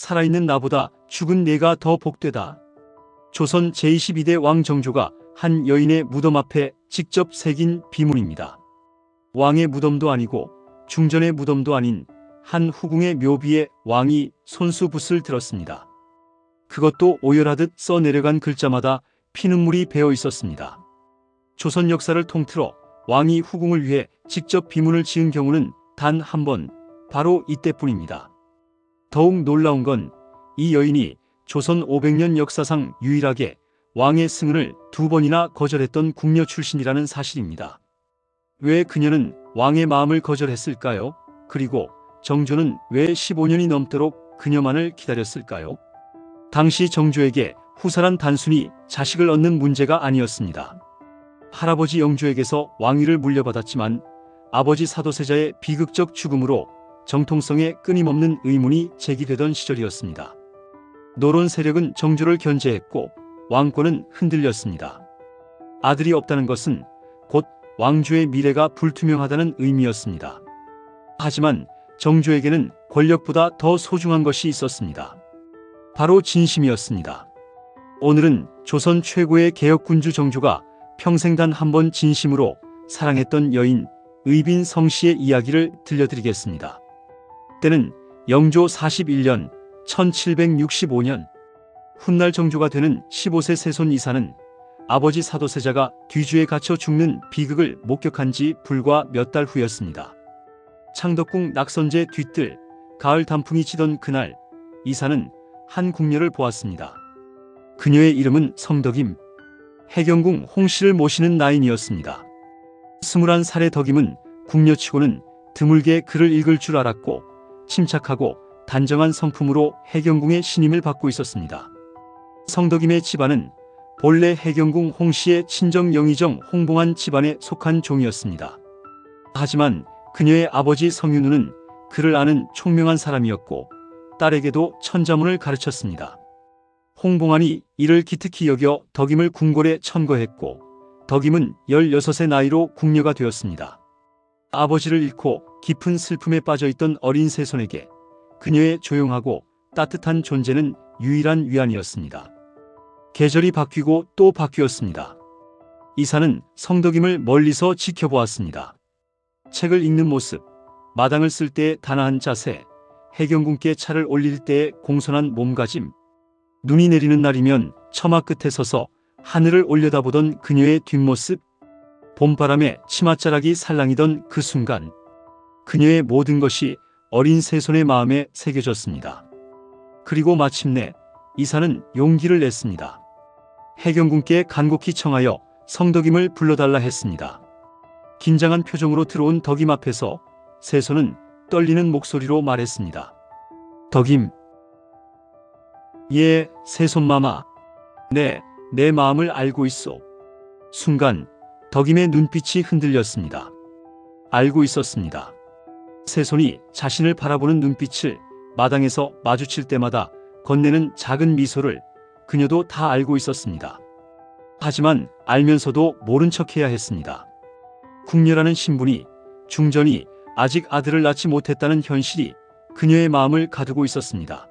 살아있는 나보다 죽은 내가 더 복되다. 조선 제22대 왕 정조가 한 여인의 무덤 앞에 직접 새긴 비문입니다. 왕의 무덤도 아니고 중전의 무덤도 아닌 한 후궁의 묘비에 왕이 손수붓을 들었습니다. 그것도 오열하듯 써내려간 글자마다 피눈물이 배어 있었습니다. 조선 역사를 통틀어 왕이 후궁을 위해 직접 비문을 지은 경우는 단 한 번, 바로 이때뿐입니다. 더욱 놀라운 건 이 여인이 조선 500년 역사상 유일하게 왕의 승은을 2번이나 거절했던 궁녀 출신이라는 사실입니다. 왜 그녀는 왕의 마음을 거절했을까요? 그리고 정조는 왜 15년이 넘도록 그녀만을 기다렸을까요? 당시 정조에게 후사란 단순히 자식을 얻는 문제가 아니었습니다. 할아버지 영조에게서 왕위를 물려받았지만 아버지 사도세자의 비극적 죽음으로 정통성에 끊임없는 의문이 제기되던 시절이었습니다. 노론 세력은 정조를 견제했고 왕권은 흔들렸습니다. 아들이 없다는 것은 곧 왕조의 미래가 불투명하다는 의미였습니다. 하지만 정조에게는 권력보다 더 소중한 것이 있었습니다. 바로 진심이었습니다. 오늘은 조선 최고의 개혁군주 정조가 평생 단 한 번 진심으로 사랑했던 여인 의빈 성씨의 이야기를 들려드리겠습니다. 때는 영조 41년 1765년 훗날 정조가 되는 15세 세손 이사는 아버지 사도세자가 뒤주에 갇혀 죽는 비극을 목격한 지 불과 몇 달 후였습니다. 창덕궁 낙선제 뒤뜰 가을 단풍이 치던 그날 이사는 한 궁녀를 보았습니다. 그녀의 이름은 성덕임, 해경궁 홍씨를 모시는 나인이었습니다. 21살의 덕임은 궁녀치고는 드물게 글을 읽을 줄 알았고 침착하고 단정한 성품으로 해경궁의 신임을 받고 있었습니다. 성덕임의 집안은 본래 해경궁 홍씨의 친정 영의정 홍봉안 집안에 속한 종이었습니다. 하지만 그녀의 아버지 성윤우는 글을 아는 총명한 사람이었고 딸에게도 천자문을 가르쳤습니다. 홍봉안이 이를 기특히 여겨 덕임을 궁궐에 천거했고 덕임은 16의 나이로 궁녀가 되었습니다. 아버지를 잃고 깊은 슬픔에 빠져있던 어린 세손에게 그녀의 조용하고 따뜻한 존재는 유일한 위안이었습니다. 계절이 바뀌고 또 바뀌었습니다. 이사는 성덕임을 멀리서 지켜보았습니다. 책을 읽는 모습, 마당을 쓸 때의 단아한 자세, 해경궁께 차를 올릴 때의 공손한 몸가짐, 눈이 내리는 날이면 처마 끝에 서서 하늘을 올려다보던 그녀의 뒷모습, 봄바람에 치맛자락이 살랑이던 그 순간 그녀의 모든 것이 어린 세손의 마음에 새겨졌습니다. 그리고 마침내 이사는 용기를 냈습니다. 해경궁께 간곡히 청하여 성덕임을 불러달라 했습니다. 긴장한 표정으로 들어온 덕임 앞에서 세손은 떨리는 목소리로 말했습니다. 덕임. 예, 세손마마. 내 마음을 알고 있소. 순간 덕임의 눈빛이 흔들렸습니다. 알고 있었습니다. 세손이 자신을 바라보는 눈빛을 마당에서 마주칠 때마다 건네는 작은 미소를 그녀도 다 알고 있었습니다. 하지만 알면서도 모른 척해야 했습니다. 궁녀라는 신분이, 중전이 아직 아들을 낳지 못했다는 현실이 그녀의 마음을 가두고 있었습니다.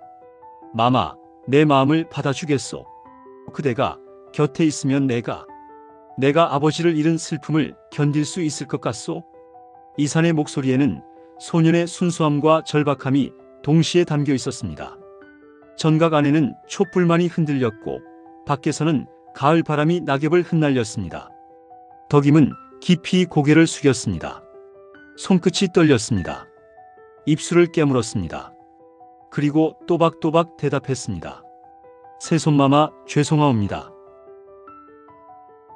마마, 내 마음을 받아주겠소. 그대가 곁에 있으면 내가 아버지를 잃은 슬픔을 견딜 수 있을 것 같소? 이산의 목소리에는 소년의 순수함과 절박함이 동시에 담겨 있었습니다. 전각 안에는 촛불만이 흔들렸고 밖에서는 가을 바람이 낙엽을 흩날렸습니다. 덕임은 깊이 고개를 숙였습니다. 손끝이 떨렸습니다. 입술을 깨물었습니다. 그리고 또박또박 대답했습니다. 세손마마, 죄송하옵니다.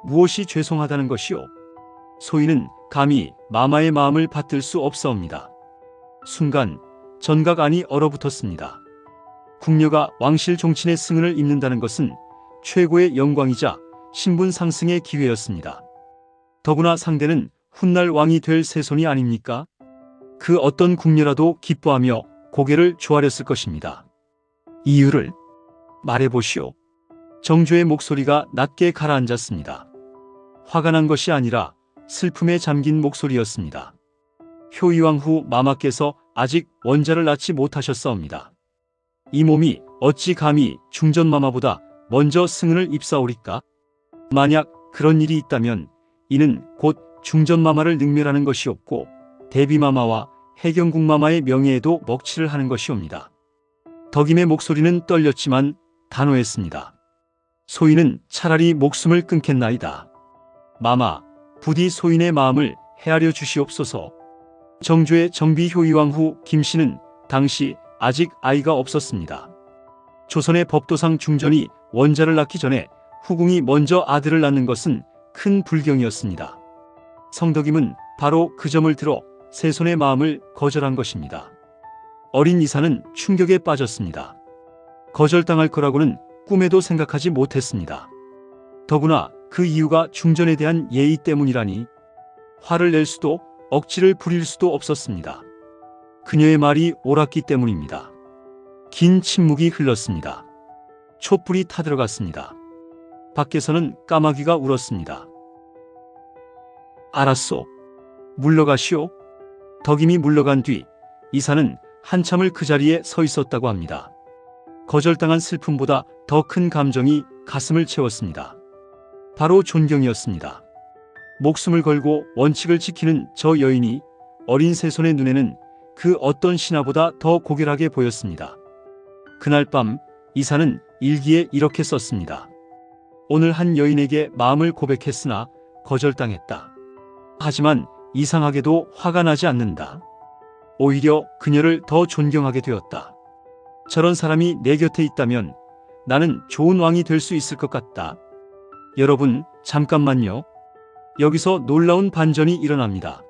무엇이 죄송하다는 것이오? 소인은 감히 마마의 마음을 받들 수 없사옵니다. 순간 전각 안이 얼어붙었습니다. 궁녀가 왕실 종친의 승은을 입는다는 것은 최고의 영광이자 신분 상승의 기회였습니다. 더구나 상대는 훗날 왕이 될 세손이 아닙니까? 그 어떤 궁녀라도 기뻐하며 고개를 조아렸을 것입니다. 이유를 말해보시오. 정조의 목소리가 낮게 가라앉았습니다. 화가 난 것이 아니라 슬픔에 잠긴 목소리였습니다. 효의왕 후 마마께서 아직 원자를 낳지 못하셨사옵니다. 이 몸이 어찌 감히 중전마마보다 먼저 승은을 입사오리까? 만약 그런 일이 있다면 이는 곧 중전마마를 능멸하는 것이었고 대비마마와 해경궁마마의 명예에도 먹칠을 하는 것이옵니다. 덕임의 목소리는 떨렸지만 단호했습니다. 소인은 차라리 목숨을 끊겠나이다. 마마, 부디 소인의 마음을 헤아려 주시옵소서. 정조의 정비 효의왕 후 김씨는 당시 아직 아이가 없었습니다. 조선의 법도상 중전이 원자를 낳기 전에 후궁이 먼저 아들을 낳는 것은 큰 불경이었습니다. 성덕임은 바로 그 점을 들어 세손의 마음을 거절한 것입니다. 어린 이사는 충격에 빠졌습니다. 거절당할 거라고는 꿈에도 생각하지 못했습니다. 더구나 그 이유가 중전에 대한 예의 때문이라니 화를 낼 수도 억지를 부릴 수도 없었습니다. 그녀의 말이 옳았기 때문입니다. 긴 침묵이 흘렀습니다. 촛불이 타들어갔습니다. 밖에서는 까마귀가 울었습니다. 알았소. 물러가시오. 덕임이 물러간 뒤 이사는 한참을 그 자리에 서 있었다고 합니다. 거절당한 슬픔보다 더 큰 감정이 가슴을 채웠습니다. 바로 존경이었습니다. 목숨을 걸고 원칙을 지키는 저 여인이 어린 세손의 눈에는 그 어떤 신하보다 더 고결하게 보였습니다. 그날 밤 이사는 일기에 이렇게 썼습니다. 오늘 한 여인에게 마음을 고백했으나 거절당했다. 하지만 이상하게도 화가 나지 않는다. 오히려 그녀를 더 존경하게 되었다. 저런 사람이 내 곁에 있다면 나는 좋은 왕이 될 수 있을 것 같다. 여러분, 잠깐만요. 여기서 놀라운 반전이 일어납니다.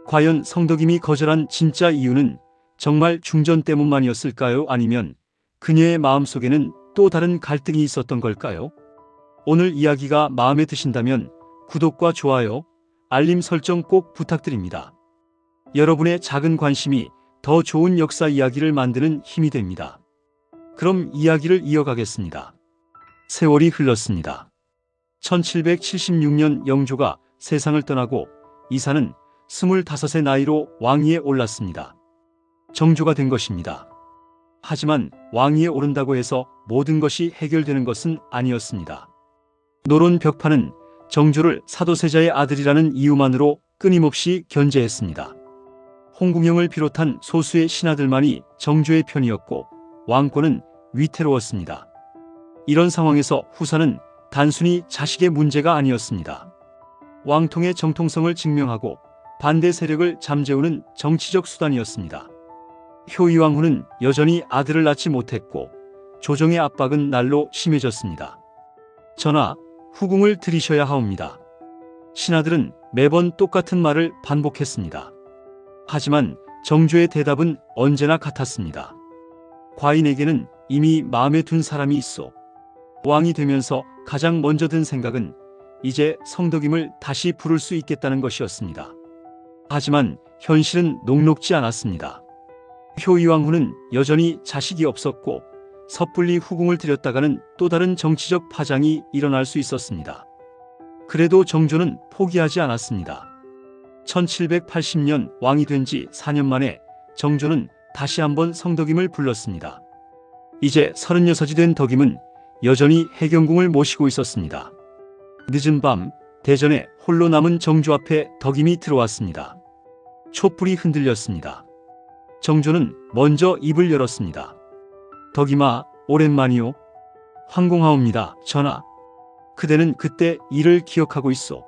과연 성덕임이 거절한 진짜 이유는 정말 중전 때문만이었을까요? 아니면 그녀의 마음속에는 또 다른 갈등이 있었던 걸까요? 오늘 이야기가 마음에 드신다면 구독과 좋아요, 알림 설정 꼭 부탁드립니다. 여러분의 작은 관심이 더 좋은 역사 이야기를 만드는 힘이 됩니다. 그럼 이야기를 이어가겠습니다. 세월이 흘렀습니다. 1776년 영조가 세상을 떠나고 이사는 25의 나이로 왕위에 올랐습니다. 정조가 된 것입니다. 하지만 왕위에 오른다고 해서 모든 것이 해결되는 것은 아니었습니다. 노론 벽파는 정조를 사도세자의 아들이라는 이유만으로 끊임없이 견제했습니다. 홍궁영을 비롯한 소수의 신하들만이 정조의 편이었고 왕권은 위태로웠습니다. 이런 상황에서 후사는 단순히 자식의 문제가 아니었습니다. 왕통의 정통성을 증명하고 반대 세력을 잠재우는 정치적 수단이었습니다. 효의왕후는 여전히 아들을 낳지 못했고 조정의 압박은 날로 심해졌습니다. 전하, 후궁을 들이셔야 하옵니다. 신하들은 매번 똑같은 말을 반복했습니다. 하지만 정조의 대답은 언제나 같았습니다. 과인에게는 이미 마음에 둔 사람이 있어. 왕이 되면서 가장 먼저 든 생각은 이제 성덕임을 다시 부를 수 있겠다는 것이었습니다. 하지만 현실은 녹록지 않았습니다. 효의왕후는 여전히 자식이 없었고 섣불리 후궁을 들였다가는 또 다른 정치적 파장이 일어날 수 있었습니다. 그래도 정조는 포기하지 않았습니다. 1780년 왕이 된 지 4년 만에 정조는 다시 한번 성덕임을 불렀습니다. 이제 36이 된 덕임은 여전히 해경궁을 모시고 있었습니다. 늦은 밤 대전에 홀로 남은 정조 앞에 덕임이 들어왔습니다. 촛불이 흔들렸습니다. 정조는 먼저 입을 열었습니다. 덕임아, 오랜만이오. 황공하옵니다, 전하. 그대는 그때 일을 기억하고 있소.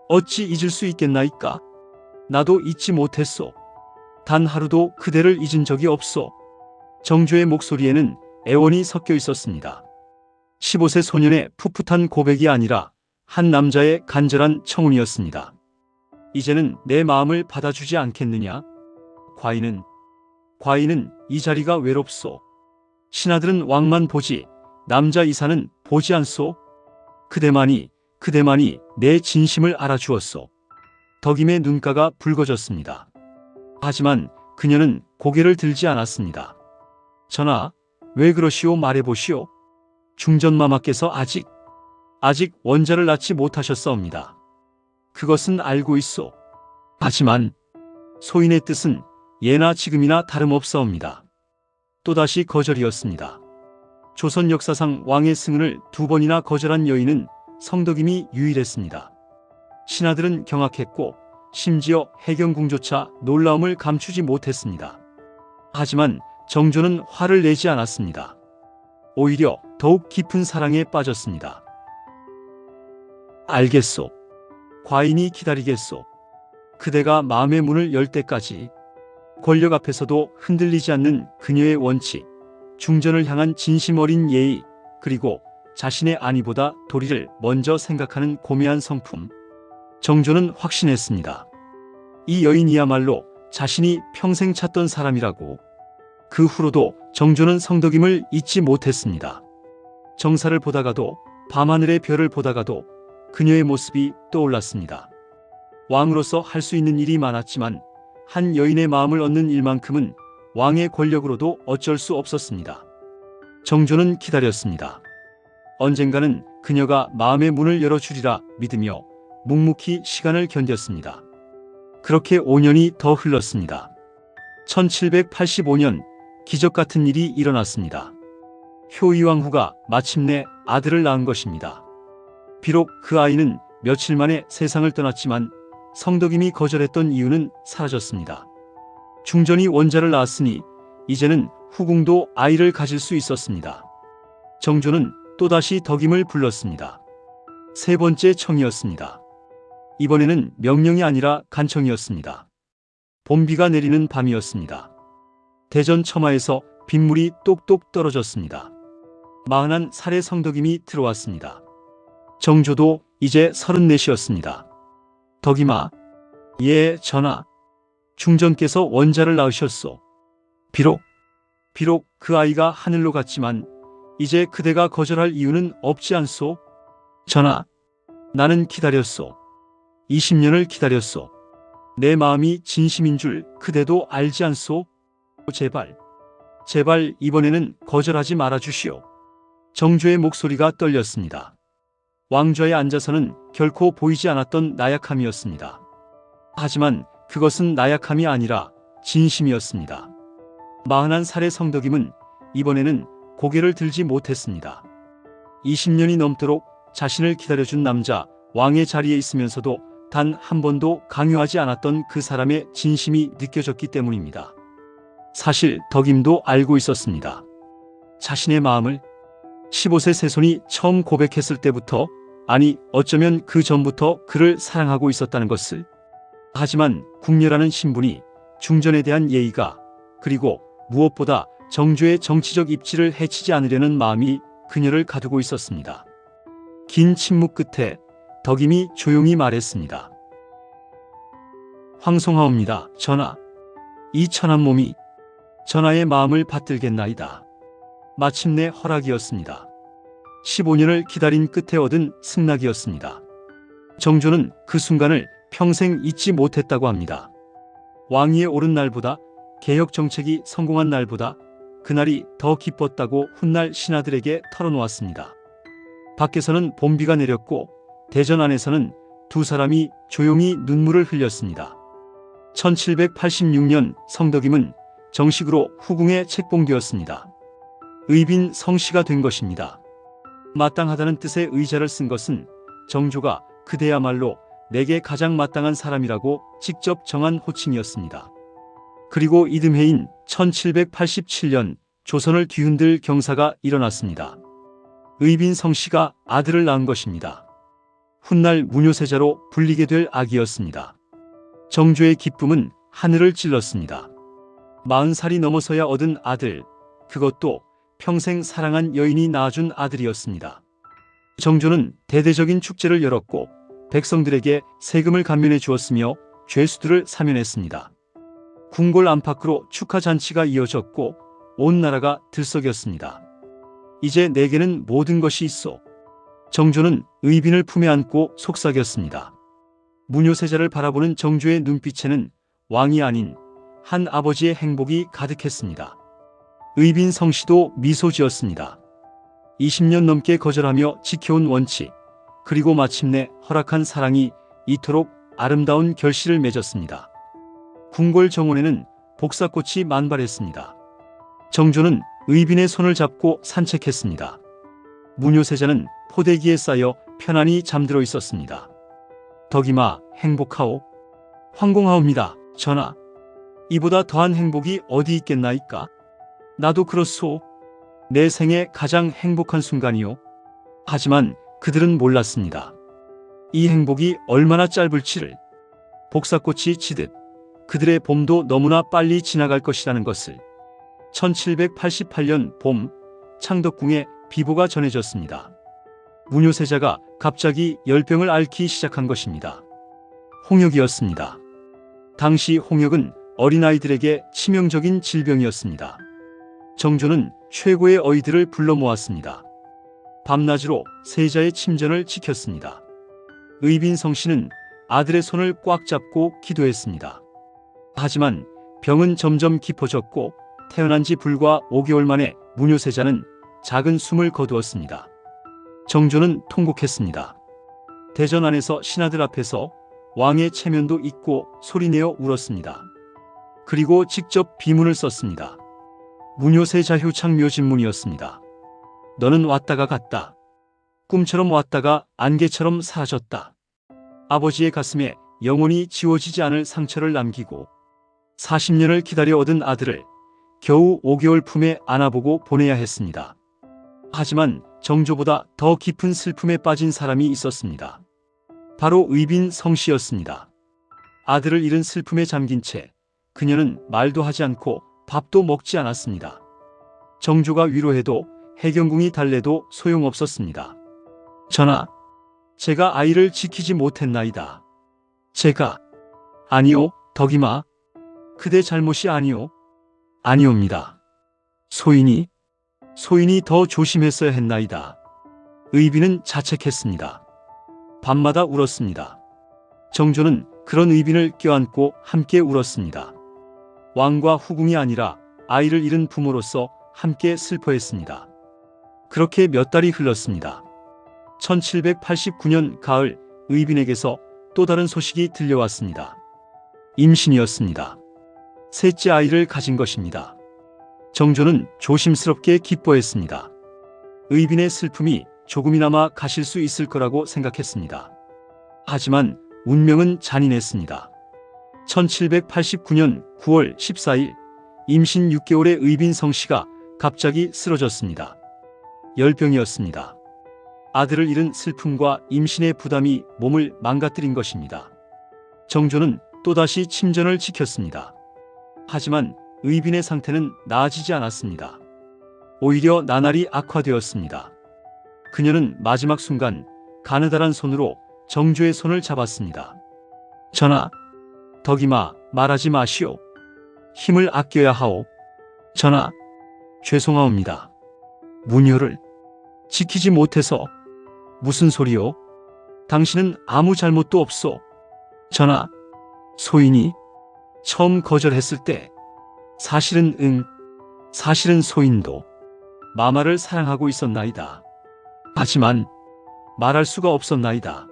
어찌 잊을 수 있겠나이까? 나도 잊지 못했소. 단 하루도 그대를 잊은 적이 없소. 정조의 목소리에는 애원이 섞여 있었습니다. 15세 소년의 풋풋한 고백이 아니라 한 남자의 간절한 청혼이었습니다. 이제는 내 마음을 받아주지 않겠느냐? 과인은 이 자리가 외롭소. 신하들은 왕만 보지 남자 이사는 보지 않소. 그대만이 내 진심을 알아주었소. 덕임의 눈가가 붉어졌습니다. 하지만 그녀는 고개를 들지 않았습니다. 전하, 왜 그러시오? 말해보시오. 중전마마께서 아직 원자를 낳지 못하셨사옵니다. 그것은 알고 있소. 하지만 소인의 뜻은 예나 지금이나 다름없사옵니다. 또다시 거절이었습니다. 조선 역사상 왕의 승은을 2번이나 거절한 여인은 성덕임이 유일했습니다. 신하들은 경악했고 심지어 해경궁조차 놀라움을 감추지 못했습니다. 하지만 정조는 화를 내지 않았습니다. 오히려 더욱 깊은 사랑에 빠졌습니다. 알겠소. 과인이 기다리겠소. 그대가 마음의 문을 열 때까지. 권력 앞에서도 흔들리지 않는 그녀의 원칙, 중전을 향한 진심 어린 예의, 그리고 자신의 안위보다 도리를 먼저 생각하는 고매한 성품. 정조는 확신했습니다. 이 여인이야말로 자신이 평생 찾던 사람이라고. 그 후로도 정조는 성덕임을 잊지 못했습니다. 정사를 보다가도 밤하늘의 별을 보다가도 그녀의 모습이 떠올랐습니다. 왕으로서 할 수 있는 일이 많았지만 한 여인의 마음을 얻는 일만큼은 왕의 권력으로도 어쩔 수 없었습니다. 정조는 기다렸습니다. 언젠가는 그녀가 마음의 문을 열어주리라 믿으며 묵묵히 시간을 견뎠습니다. 그렇게 5년이 더 흘렀습니다. 1785년 기적 같은 일이 일어났습니다. 효이왕후가 마침내 아들을 낳은 것입니다. 비록 그 아이는 며칠 만에 세상을 떠났지만 성덕임이 거절했던 이유는 사라졌습니다. 중전이 원자를 낳았으니 이제는 후궁도 아이를 가질 수 있었습니다. 정조는 또다시 덕임을 불렀습니다. 세 번째 청이었습니다. 이번에는 명령이 아니라 간청이었습니다. 봄비가 내리는 밤이었습니다. 대전 처마에서 빗물이 똑똑 떨어졌습니다. 41살의 성덕임이 들어왔습니다. 정조도 이제 34이었습니다. 덕임아. 예, 전하. 중전께서 원자를 낳으셨소. 비록 그 아이가 하늘로 갔지만 이제 그대가 거절할 이유는 없지 않소? 전하, 나는 기다렸소. 20년을 기다렸소. 내 마음이 진심인 줄 그대도 알지 않소? 제발 이번에는 거절하지 말아주시오. 정조의 목소리가 떨렸습니다. 왕좌에 앉아서는 결코 보이지 않았던 나약함이었습니다. 하지만 그것은 나약함이 아니라 진심이었습니다. 41살의 성덕임은 이번에는 고개를 들지 못했습니다. 20년이 넘도록 자신을 기다려준 남자, 왕의 자리에 있으면서도 단 한 번도 강요하지 않았던 그 사람의 진심이 느껴졌기 때문입니다. 사실 덕임도 알고 있었습니다. 자신의 마음을 15세 새손이 처음 고백했을 때부터, 아니 어쩌면 그 전부터 그를 사랑하고 있었다는 것을. 하지만 궁녀라는 신분이, 중전에 대한 예의가, 그리고 무엇보다 정조의 정치적 입지를 해치지 않으려는 마음이 그녀를 가두고 있었습니다. 긴 침묵 끝에 덕임이 조용히 말했습니다. 황송하옵니다, 전하. 이 천한 몸이 전하의 마음을 받들겠나이다. 마침내 허락이었습니다. 15년을 기다린 끝에 얻은 승낙이었습니다. 정조는 그 순간을 평생 잊지 못했다고 합니다. 왕위에 오른 날보다, 개혁 정책이 성공한 날보다 그날이 더 기뻤다고 훗날 신하들에게 털어놓았습니다. 밖에서는 봄비가 내렸고 대전 안에서는 두 사람이 조용히 눈물을 흘렸습니다. 1786년 성덕임은 정식으로 후궁에 책봉되었습니다. 의빈 성씨가 된 것입니다. 마땅하다는 뜻의 의자를 쓴 것은 정조가 그대야말로 내게 가장 마땅한 사람이라고 직접 정한 호칭이었습니다. 그리고 이듬해인 1787년 조선을 뒤흔들 경사가 일어났습니다. 의빈 성씨가 아들을 낳은 것입니다. 훗날 무뇨세자로 불리게 될 아기였습니다. 정조의 기쁨은 하늘을 찔렀습니다. 40살이 넘어서야 얻은 아들, 그것도 평생 사랑한 여인이 낳아준 아들이었습니다. 정조는 대대적인 축제를 열었고 백성들에게 세금을 감면해 주었으며 죄수들을 사면했습니다. 궁궐 안팎으로 축하 잔치가 이어졌고 온 나라가 들썩였습니다. 이제 내게는 모든 것이 있어. 정조는 의빈을 품에 안고 속삭였습니다. 무뇨세자를 바라보는 정조의 눈빛에는 왕이 아닌 한 아버지의 행복이 가득했습니다. 의빈 성씨도 미소 지었습니다. 20년 넘게 거절하며 지켜온 원칙, 그리고 마침내 허락한 사랑이 이토록 아름다운 결실을 맺었습니다. 궁궐 정원에는 복사꽃이 만발했습니다. 정조는 의빈의 손을 잡고 산책했습니다. 무뇨세자는 포대기에 쌓여 편안히 잠들어 있었습니다. 덕이마 행복하오. 황공하옵니다. 전하. 이보다 더한 행복이 어디 있겠나이까? 나도 그렇소. 내 생애 가장 행복한 순간이요. 하지만 그들은 몰랐습니다. 이 행복이 얼마나 짧을지를. 복사꽃이 지듯 그들의 봄도 너무나 빨리 지나갈 것이라는 것을. 1788년 봄, 창덕궁에 비보가 전해졌습니다. 무뇨세자가 갑자기 열병을 앓기 시작한 것입니다. 홍역이었습니다. 당시 홍역은 어린아이들에게 치명적인 질병이었습니다. 정조는 최고의 어이들을 불러 모았습니다. 밤낮으로 세자의 침전을 지켰습니다. 의빈성 씨는 아들의 손을 꽉 잡고 기도했습니다. 하지만 병은 점점 깊어졌고 태어난 지 불과 5개월 만에 무뇨세자는 작은 숨을 거두었습니다. 정조는 통곡했습니다. 대전 안에서 신하들 앞에서 왕의 체면도 잊고 소리내어 울었습니다. 그리고 직접 비문을 썼습니다. 무뇨세자 효창묘진문이었습니다. 너는 왔다가 갔다. 꿈처럼 왔다가 안개처럼 사라졌다. 아버지의 가슴에 영원히 지워지지 않을 상처를 남기고 40년을 기다려 얻은 아들을 겨우 5개월 품에 안아보고 보내야 했습니다. 하지만 정조보다 더 깊은 슬픔에 빠진 사람이 있었습니다. 바로 의빈성 씨였습니다. 아들을 잃은 슬픔에 잠긴 채 그녀는 말도 하지 않고 밥도 먹지 않았습니다. 정조가 위로해도 해경궁이 달래도 소용없었습니다. 전하, 제가 아이를 지키지 못했나이다. 제가. 아니요, 덕이마. 그대 잘못이 아니오. 아니옵니다. 소인이 더 조심했어야 했나이다. 의빈은 자책했습니다. 밤마다 울었습니다. 정조는 그런 의빈을 껴안고 함께 울었습니다. 왕과 후궁이 아니라 아이를 잃은 부모로서 함께 슬퍼했습니다. 그렇게 몇 달이 흘렀습니다. 1789년 가을 의빈에게서 또 다른 소식이 들려왔습니다. 임신이었습니다. 셋째 아이를 가진 것입니다. 정조는 조심스럽게 기뻐했습니다. 의빈의 슬픔이 조금이나마 가실 수 있을 거라고 생각했습니다. 하지만 운명은 잔인했습니다. 1789년 9월 14일 임신 6개월의 의빈성 씨가 갑자기 쓰러졌습니다. 열병이었습니다. 아들을 잃은 슬픔과 임신의 부담이 몸을 망가뜨린 것입니다. 정조는 또다시 침전을 지켰습니다. 하지만 의빈의 상태는 나아지지 않았습니다. 오히려 나날이 악화되었습니다. 그녀는 마지막 순간 가느다란 손으로 정조의 손을 잡았습니다. 전하, 덕이마 말하지 마시오. 힘을 아껴야 하오. 전하, 죄송하옵니다. 무녀를 지키지 못해서. 무슨 소리요? 당신은 아무 잘못도 없소. 전하, 소인이 처음 거절했을 때 사실은 소인도 마마를 사랑하고 있었나이다. 하지만 말할 수가 없었나이다.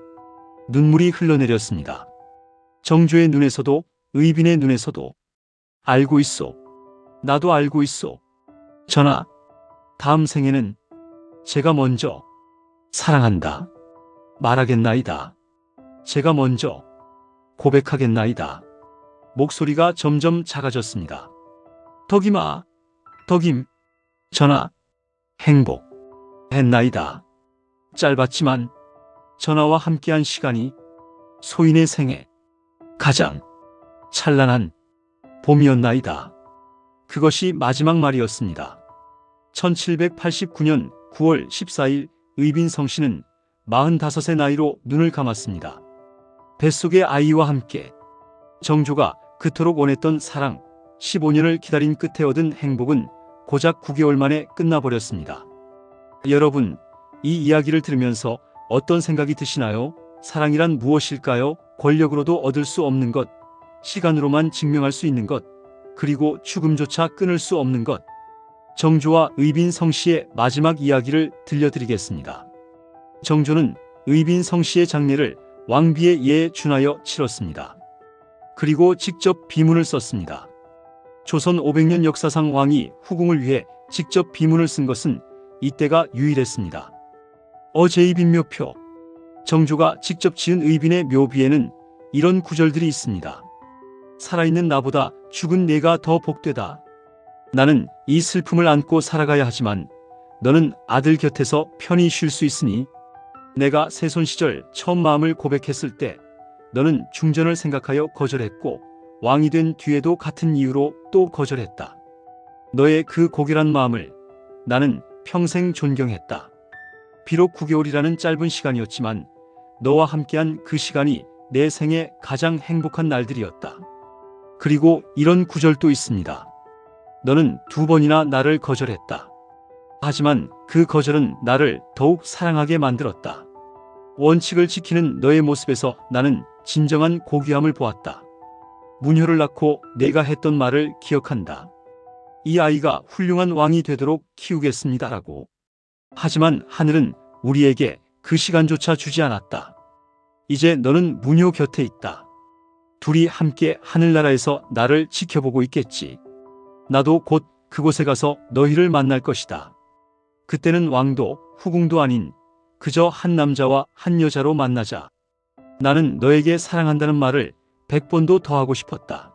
눈물이 흘러내렸습니다. 정조의 눈에서도 의빈의 눈에서도. 알고 있소. 나도 알고 있소. 전하, 다음 생에는 제가 먼저 사랑한다. 말하겠나이다. 제가 먼저 고백하겠나이다. 목소리가 점점 작아졌습니다. 덕이마, 덕임. 전하, 행복했나이다. 짧았지만 전하와 함께한 시간이 소인의 생애 가장 찬란한 봄이었나이다. 그것이 마지막 말이었습니다. 1789년 9월 14일 의빈성 씨는 45의 나이로 눈을 감았습니다. 뱃속의 아이와 함께 정조가 그토록 원했던 사랑, 15년을 기다린 끝에 얻은 행복은 고작 9개월 만에 끝나버렸습니다. 여러분, 이 이야기를 들으면서 어떤 생각이 드시나요? 사랑이란 무엇일까요? 권력으로도 얻을 수 없는 것, 시간으로만 증명할 수 있는 것, 그리고 죽음조차 끊을 수 없는 것. 정조와 의빈성 씨의 마지막 이야기를 들려드리겠습니다. 정조는 의빈성 씨의 장례를 왕비의 예에 준하여 치렀습니다. 그리고 직접 비문을 썼습니다. 조선 500년 역사상 왕이 후궁을 위해 직접 비문을 쓴 것은 이때가 유일했습니다. 제2빈묘표. 정조가 직접 지은 의빈의 묘비에는 이런 구절들이 있습니다. 살아있는 나보다 죽은 내가 더 복되다. 나는 이 슬픔을 안고 살아가야 하지만 너는 아들 곁에서 편히 쉴 수 있으니 내가 세손 시절 처음 마음을 고백했을 때 너는 중전을 생각하여 거절했고 왕이 된 뒤에도 같은 이유로 또 거절했다. 너의 그 고결한 마음을 나는 평생 존경했다. 비록 9개월이라는 짧은 시간이었지만 너와 함께한 그 시간이 내 생애 가장 행복한 날들이었다. 그리고 이런 구절도 있습니다. 너는 2번이나 나를 거절했다. 하지만 그 거절은 나를 더욱 사랑하게 만들었다. 원칙을 지키는 너의 모습에서 나는 진정한 고귀함을 보았다. 문효를 낳고 내가 했던 말을 기억한다. 이 아이가 훌륭한 왕이 되도록 키우겠습니다라고. 하지만 하늘은 우리에게 그 시간조차 주지 않았다. 이제 너는 문효 곁에 있다. 둘이 함께 하늘나라에서 나를 지켜보고 있겠지. 나도 곧 그곳에 가서 너희를 만날 것이다. 그때는 왕도 후궁도 아닌 그저 한 남자와 한 여자로 만나자. 나는 너에게 사랑한다는 말을 100번도 더 하고 싶었다.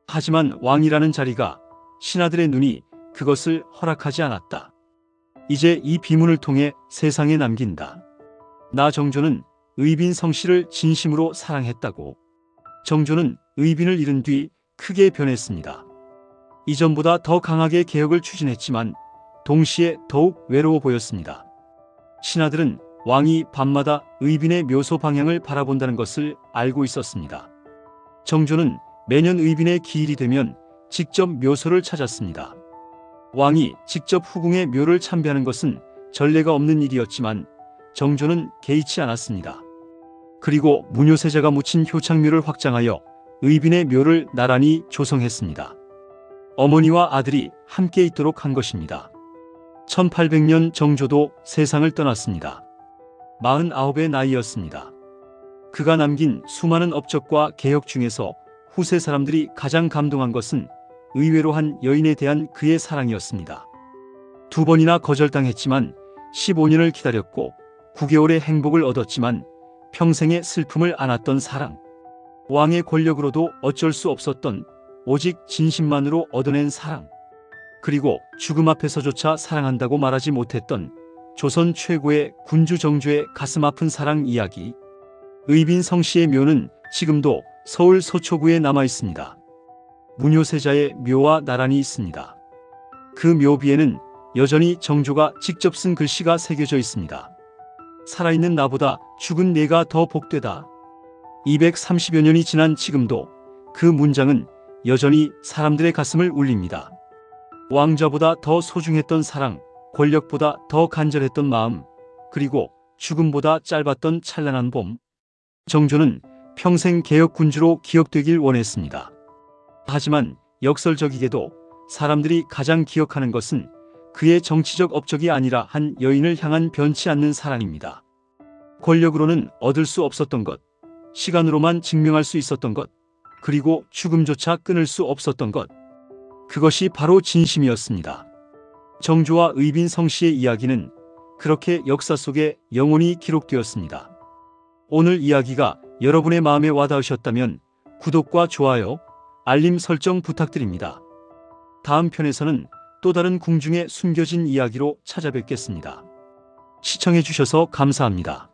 하지만 왕이라는 자리가 신하들의 눈이 그것을 허락하지 않았다. 이제 이 비문을 통해 세상에 남긴다. 나 정조는 의빈 성씨를 진심으로 사랑했다고. 정조는 의빈을 잃은 뒤 크게 변했습니다. 이전보다 더 강하게 개혁을 추진했지만 동시에 더욱 외로워 보였습니다. 신하들은 왕이 밤마다 의빈의 묘소 방향을 바라본다는 것을 알고 있었습니다. 정조는 매년 의빈의 기일이 되면 직접 묘소를 찾았습니다. 왕이 직접 후궁의 묘를 참배하는 것은 전례가 없는 일이었지만 정조는 개의치 않았습니다. 그리고 문효세자가 묻힌 효창묘를 확장하여 의빈의 묘를 나란히 조성했습니다. 어머니와 아들이 함께 있도록 한 것입니다. 1800년 정조도 세상을 떠났습니다. 49의 나이였습니다. 그가 남긴 수많은 업적과 개혁 중에서 후세 사람들이 가장 감동한 것은 의외로 한 여인에 대한 그의 사랑이었습니다. 2번이나 거절당했지만 15년을 기다렸고 9개월의 행복을 얻었지만 평생의 슬픔을 안았던 사랑. 왕의 권력으로도 어쩔 수 없었던 오직 진심만으로 얻어낸 사랑. 그리고 죽음 앞에서조차 사랑한다고 말하지 못했던 조선 최고의 군주 정조의 가슴 아픈 사랑 이야기. 의빈 성씨의 묘는 지금도 서울 서초구에 남아 있습니다. 문효세자의 묘와 나란히 있습니다. 그 묘비에는 여전히 정조가 직접 쓴 글씨가 새겨져 있습니다. 살아있는 나보다 죽은 내가 더 복되다. 230여 년이 지난 지금도 그 문장은 여전히 사람들의 가슴을 울립니다. 왕좌보다 더 소중했던 사랑, 권력보다 더 간절했던 마음, 그리고 죽음보다 짧았던 찬란한 봄. 정조는 평생 개혁군주로 기억되길 원했습니다. 하지만 역설적이게도 사람들이 가장 기억하는 것은 그의 정치적 업적이 아니라 한 여인을 향한 변치 않는 사랑입니다. 권력으로는 얻을 수 없었던 것, 시간으로만 증명할 수 있었던 것, 그리고 죽음조차 끊을 수 없었던 것. 그것이 바로 진심이었습니다. 정조와 의빈 성씨의 이야기는 그렇게 역사 속에 영원히 기록되었습니다. 오늘 이야기가 여러분의 마음에 와닿으셨다면 구독과 좋아요, 알림 설정 부탁드립니다. 다음 편에서는 또 다른 궁중의 숨겨진 이야기로 찾아뵙겠습니다. 시청해주셔서 감사합니다.